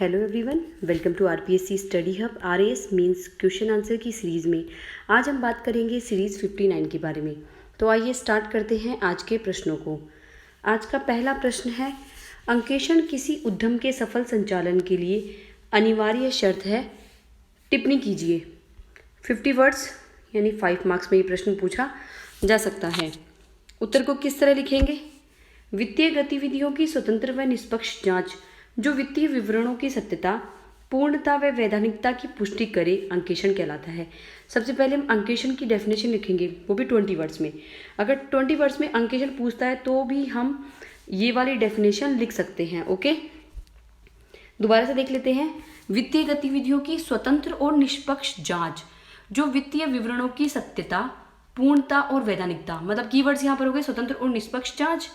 Hello everyone, welcome to RPSC study hub. RAS means question answer की series में आज हम बात करेंगे सीरीज़ 59 के बारे में। तो आइए स्टार्ट करते हैं आज के प्रश्नों को। आज का पहला प्रश्न है, अंकेक्षण किसी उद्यम के सफल संचालन के लिए अनिवार्य शर्त है। टिप्पणी कीजिए। 50 वर्ड्स यानी 5 मार्क्स में ये प्रश्न पूछा जा सकता है। उत्तर को किस तरह लिखेंगे? वित्तीय गतिविधियों की स्वतंत्र व निष्पक्ष जांच जो वित्तीय विवरणों की सत्यता, पूर्णता व वैधानिकता की पुष्टि करे, अंकेक्षण कहलाता है। सबसे पहले हम अंकेक्षण की डेफिनेशन लिखेंगे, वो भी 20 वर्ड्स में। अगर 20 वर्ड्स में अंकेक्षण पूछता है तो भी हम ये वाली डेफिनेशन लिख सकते हैं। ओके, दोबारा से देख लेते हैं। वित्तीय गतिविधियों की स्वतंत्र और निष्पक्ष जांच जो वित्तीय विवरणों की सत्यता, पूर्णता और वैधानिकता, मतलब कीवर्ड्स यहाँ पर हो गए स्वतंत्र और निष्पक्ष जांच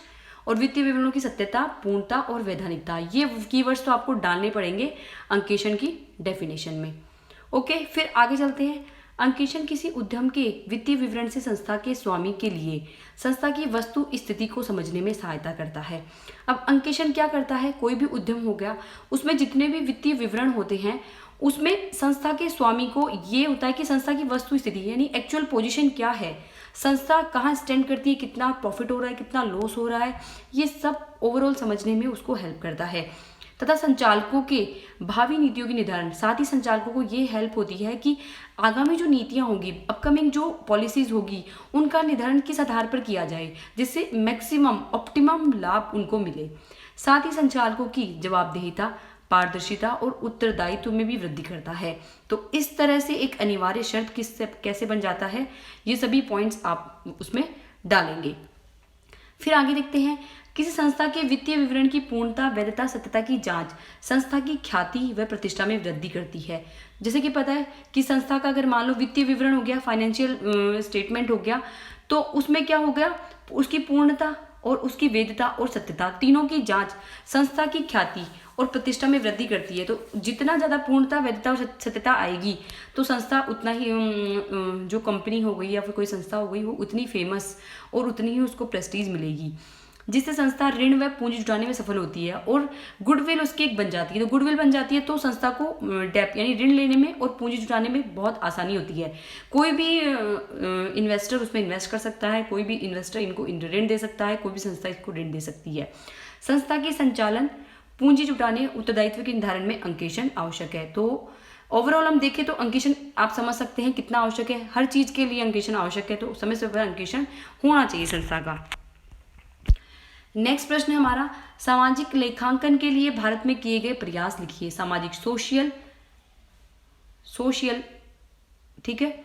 और वित्तीय विवरणों की सत्यता, पूर्णता और वैधानिकता। ये कीवर्ड्स तो आपको डालने पड़ेंगे अंकेक्षण की डेफिनेशन में। ओके, फिर आगे चलते हैं। अंकेक्षण किसी उद्यम के वित्तीय विवरण से संस्था के स्वामी के लिए संस्था की वस्तु स्थिति को समझने में सहायता करता है। अब अंकेक्षण क्या करता है? कोई भी उद्यम हो गया, उसमें जितने भी वित्तीय विवरण होते हैं उसमें संस्था के स्वामी को ये होता है कि संस्था की वस्तु स्थिति यानी एक्चुअल पोजीशन क्या है, संस्था कहाँ स्टैंड करती है, कितना प्रॉफिट हो रहा है, कितना लॉस हो रहा है, ये सब ओवरऑल समझने में उसको हेल्प करता है। तथा संचालकों के भावी नीतियों की निर्धारण, साथ ही संचालकों को ये हेल्प होती है कि आगामी जो नीतियां होंगी, अपकमिंग जो पॉलिसीज होगी, उनका निर्धारण किस आधार पर किया जाए जिससे मैक्सिमम ऑप्टिमम लाभ उनको मिले। साथ ही संचालकों की जवाबदेहिता, पारदर्शिता और उत्तरदायित्व में भी वृद्धि करता है। तो इस तरह से एक अनिवार्य शर्त कैसे बन जाता है, ये सभी पॉइंट्स आप उसमें डालेंगे। फिर आगे देखते हैं। किसी संस्था के वित्तीय विवरण की पूर्णता, वैधता, सत्यता की जांच संस्था की ख्याति व प्रतिष्ठा में वृद्धि करती है। जैसे कि पता है कि संस्था का अगर मान लो वित्तीय विवरण हो गया, फाइनेंशियल स्टेटमेंट हो गया, तो उसमें क्या हो गया, उसकी पूर्णता और उसकी वैधता और सत्यता तीनों की जांच संस्था की ख्याति और प्रतिष्ठा में वृद्धि करती है। तो जितना ज़्यादा पूर्णता, वैधता और सत्यता आएगी तो संस्था उतना ही जो कंपनी हो गई या फिर कोई संस्था हो गई वो उतनी फेमस और उतनी ही उसको प्रेस्टीज मिलेगी, जिससे संस्था ऋण व पूंजी जुटाने में सफल होती है और गुडविल उसकी एक बन जाती है। तो गुडविल बन जाती है तो संस्था को डेप यानी ऋण लेने में और पूंजी जुटाने में बहुत आसानी होती है। कोई भी इन्वेस्टर उसमें इन्वेस्ट कर सकता है, कोई भी इन्वेस्टर इनको ऋण दे सकता है, कोई भी संस्था इसको ऋण दे सकती है। संस्था के संचालन, पूंजी जुटाने, उत्तरदायित्व के निर्धारण में अंकेक्षण आवश्यक है। तो ओवरऑल हम देखें तो अंकेक्षण आप समझ सकते हैं कितना आवश्यक है। हर चीज के लिए अंकेक्षण आवश्यक है, तो समय से पहले अंकेक्षण होना चाहिए संस्था का। नेक्स्ट प्रश्न है हमारा, सामाजिक लेखांकन के लिए भारत में किए गए प्रयास लिखिए। सामाजिक, सोशियल, ठीक है,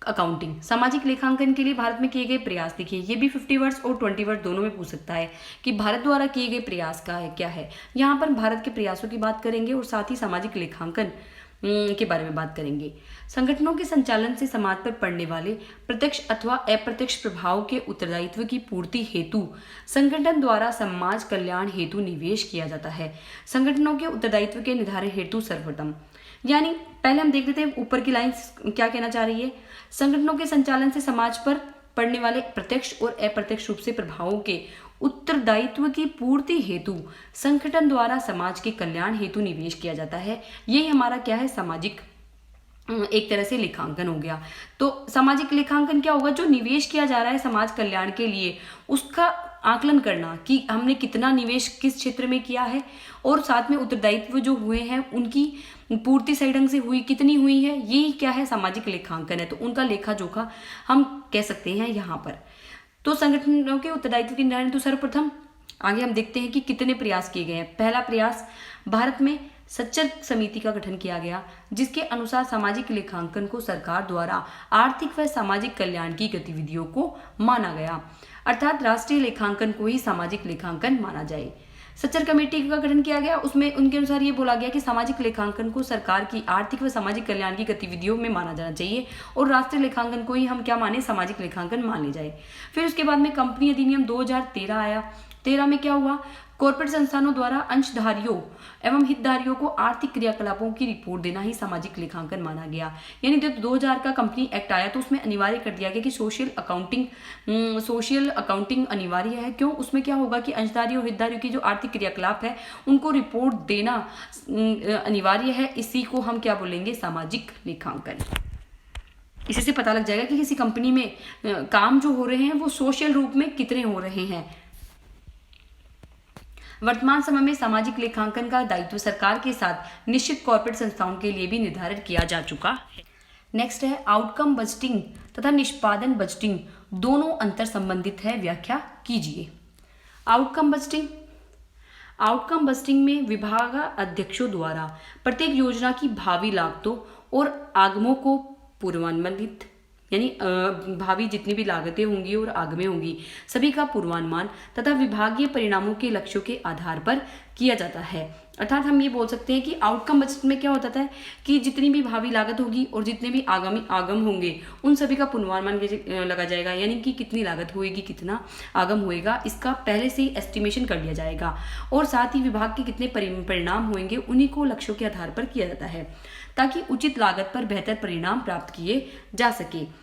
अकाउंटिंग। सामाजिक लेखांकन के लिए भारत में किए गए प्रयास लिखिए। ये भी 50 वर्ड्स और 20 वर्ड दोनों में पूछ सकता है कि भारत द्वारा किए गए प्रयास का है क्या है। यहाँ पर भारत के प्रयासों की बात करेंगे और साथ ही सामाजिक लेखांकन के बारे में बात करेंगे। संगठनों के संचालन से समाज पर पड़ने वाले प्रत्यक्ष अथवा अप्रत्यक्ष प्रभाव के उत्तरदायित्व की पूर्ति हेतु संगठन द्वारा समाज कल्याण हेतु निवेश किया जाता है। संगठनों के उत्तरदायित्व के निर्धारण हेतु सर्वप्रथम, यानी पहले हम देख लेते हैं ऊपर की लाइन क्या कहना चाह रही है। संगठनों के संचालन से समाज पर पड़ने वाले प्रत्यक्ष और अप्रत्यक्ष रूप से प्रभावों के उत्तरदायित्व की पूर्ति हेतु संगठन द्वारा समाज के कल्याण हेतु निवेश किया जाता है। यही हमारा क्या है, सामाजिक एक तरह से लेखांकन हो गया। तो सामाजिक लेखांकन क्या होगा, जो निवेश किया जा रहा है समाज कल्याण के लिए उसका आकलन करना कि हमने कितना निवेश किस क्षेत्र में किया है और साथ में उत्तरदायित्व जो हुए हैं उनकी पूर्ति सही ढंग से हुई, कितनी हुई है, यही क्या है, सामाजिक लेखांकन है। तो उनका लेखा जोखा हम कह सकते हैं यहाँ पर। तो संगठनों के उत्तरदायित्व के निर्धारण तो सर्वप्रथम आगे हम देखते हैं कि कितने प्रयास किए गए हैं। पहला प्रयास, भारत में सच्चर समिति का गठन किया गया जिसके अनुसार सामाजिक लेखांकन को सरकार द्वारा आर्थिक व सामाजिक कल्याण की गतिविधियों को माना गया, अर्थात राष्ट्रीय लेखांकन को ही सामाजिक लेखांकन माना जाए। सच्चर कमेटी का गठन किया गया, उसमें उनके अनुसार ये बोला गया कि सामाजिक लेखांकन को सरकार की आर्थिक व सामाजिक कल्याण की गतिविधियों में माना जाना चाहिए और राष्ट्रीय लेखांकन को ही हम क्या माने, सामाजिक लेखांकन मान ले जाए। फिर उसके बाद में कंपनी अधिनियम 2013 आया। 13 में क्या हुआ, कॉर्पोरेट संस्थानों द्वारा अंशधारियों एवं हितधारियों को आर्थिक क्रियाकलापों की रिपोर्ट देना ही सामाजिक लेखांकन माना गया। यानी जब 2000 का कंपनी एक्ट आया तो उसमें अनिवार्य कर दिया गया कि सोशल अकाउंटिंग अनिवार्य है। क्यों? उसमें क्या होगा कि अंशधारियों और हितधारियों की जो आर्थिक क्रियाकलाप है उनको रिपोर्ट देना अनिवार्य है। इसी को हम क्या बोलेंगे? सामाजिक लेखांकन। इसी से पता लग जाएगा कि किसी कंपनी में काम जो हो रहे हैं वो सोशल रूप में कितने हो रहे हैं। वर्तमान समय में सामाजिक लेखांकन का दायित्व सरकार के साथ निश्चित कॉर्पोरेट संस्थाओं के लिए भी निर्धारित किया जा चुका है। नेक्स्ट है आउटकम बजटिंग तथा निष्पादन बजटिंग दोनों अंतर संबंधित है, व्याख्या कीजिए। आउटकम बजटिंग में विभाग अध्यक्षों द्वारा प्रत्येक योजना की भावी लागतों और आगमों को पूर्वानुमानित, यानी भावी जितनी भी लागतें होंगी और आगमें होंगी सभी का पूर्वानुमान तथा विभागीय परिणामों के लक्ष्यों के आधार पर किया जाता है। अर्थात हम ये बोल सकते हैं कि आउटकम बजट में क्या होता है कि जितनी भी भावी लागत होगी और जितने भी आगम होंगे उन सभी का पूर्वानुमान लगा जाएगा, यानी कि कितनी लागत होएगी, कितना आगम होएगा, इसका पहले से ही एस्टिमेशन कर लिया जाएगा। और साथ ही विभाग के कितने परिणाम होंगे उन्हीं को लक्ष्यों के आधार पर किया जाता है ताकि उचित लागत पर बेहतर परिणाम प्राप्त किए जा सके।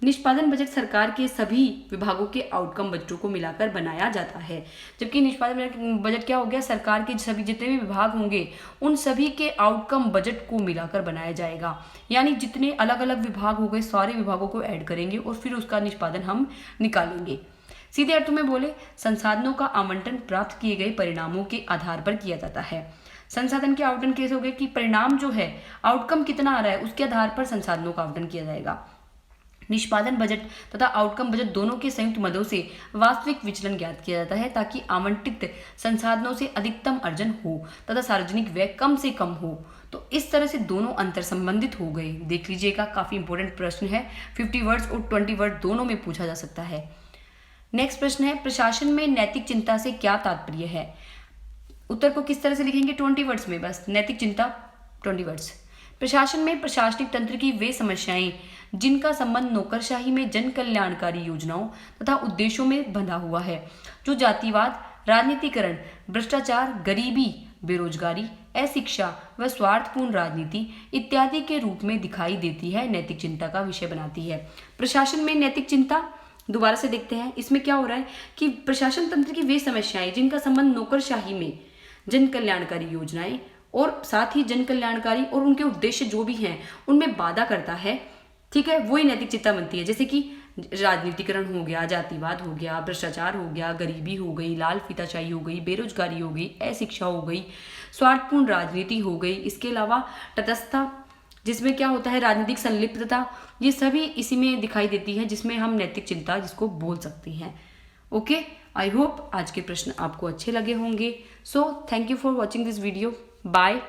निष्पादन बजट सरकार के सभी विभागों के आउटकम बजटों को मिलाकर बनाया जाता है। जबकि निष्पादन बजट क्या हो गया? सरकार के सभी जितने भी विभाग होंगे उन सभी के आउटकम बजट को मिलाकर बनाया जाएगा। यानी जितने अलग अलग विभाग हो गए सारे विभागों को ऐड करेंगे और फिर उसका निष्पादन हम निकालेंगे। सीधे अर्थों में बोले संसाधनों का आवंटन प्राप्त किए गए परिणामों के आधार पर किया जाता है। संसाधन के आवंटन कैसे हो गए कि परिणाम जो है आउटकम कितना आ रहा है उसके आधार पर संसाधनों का आवंटन किया जाएगा। निष्पादन बजट तथा आउटकम बजट दोनों के संयुक्त मदों से वास्तविक विचलन ज्ञात किया जाता है ताकि आवंटित संसाधनों से अधिकतम अर्जन हो तथा सार्वजनिक व्यय कम से कम हो। तो इस तरह से दोनों अंतर संबंधित हो गए। देख लीजिएगा, काफी इंपॉर्टेंट प्रश्न है। 50 वर्ड्स और 20 वर्ड दोनों में पूछा जा सकता है। नेक्स्ट प्रश्न है प्रशासन में नैतिक चिंता से क्या तात्पर्य है? उत्तर को किस तरह से लिखेंगे? 20 वर्ड्स में, बस नैतिक चिंता 20 वर्ड्स। प्रशासन में प्रशासनिक तंत्र की वे समस्याएं जिनका संबंध नौकरशाही में जन कल्याणकारी योजनाओं तथा उद्देश्यों में बंधा हुआ है, जो जातिवाद, राजनीतिकरण, भ्रष्टाचार, गरीबी, बेरोजगारी, अशिक्षा व स्वार्थपूर्ण राजनीति इत्यादि के रूप में दिखाई देती है, नैतिक चिंता का विषय बनाती है। प्रशासन में नैतिक चिंता दोबारा से देखते हैं। इसमें क्या हो रहा है कि प्रशासन तंत्र की वे समस्याएं जिनका संबंध नौकरशाही में जन कल्याणकारी योजनाएं और साथ ही जन कल्याणकारी और उनके उद्देश्य जो भी हैं उनमें बाधा करता है, ठीक है, वही नैतिक चिंता बनती है। जैसे कि राजनीतिकरण हो गया, जातिवाद हो गया, भ्रष्टाचार हो गया, गरीबी हो गई, लाल फीताशाही हो गई, बेरोजगारी हो गई, अशिक्षा हो गई, स्वार्थपूर्ण राजनीति हो गई। इसके अलावा तटस्थता जिसमें क्या होता है राजनीतिक संलिप्तता, ये सभी इसी में दिखाई देती है जिसमें हम नैतिक चिंता जिसको बोल सकते हैं। ओके, आई होप आज के प्रश्न आपको अच्छे लगे होंगे। So thank you for watching this video. Bye.